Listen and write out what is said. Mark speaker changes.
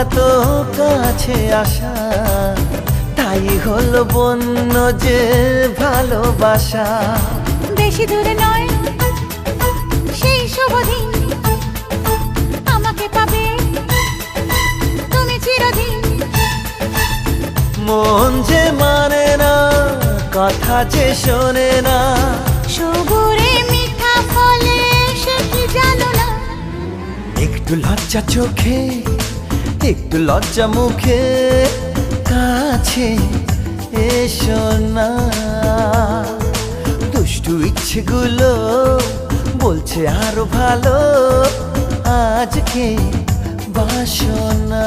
Speaker 1: এত কাছে আসা, তাই হলো বন্য যে ভালোবাসা।
Speaker 2: বেশি দূরে নয় সেই শুভ দিন, আমাকে পাবে তুমি চিরদিন।
Speaker 1: মন যে মানে না, কথা যে শোনে না,
Speaker 2: সবুরে মিঠা ফলে সে কি জানো না।
Speaker 1: একটু লজ্জা চোখে, একটু লজ্জা মুখে, কাছে এসো না। দুষ্টু ইচ্ছেগুলো বলছে আরো ভালো, আজকে বাসনা।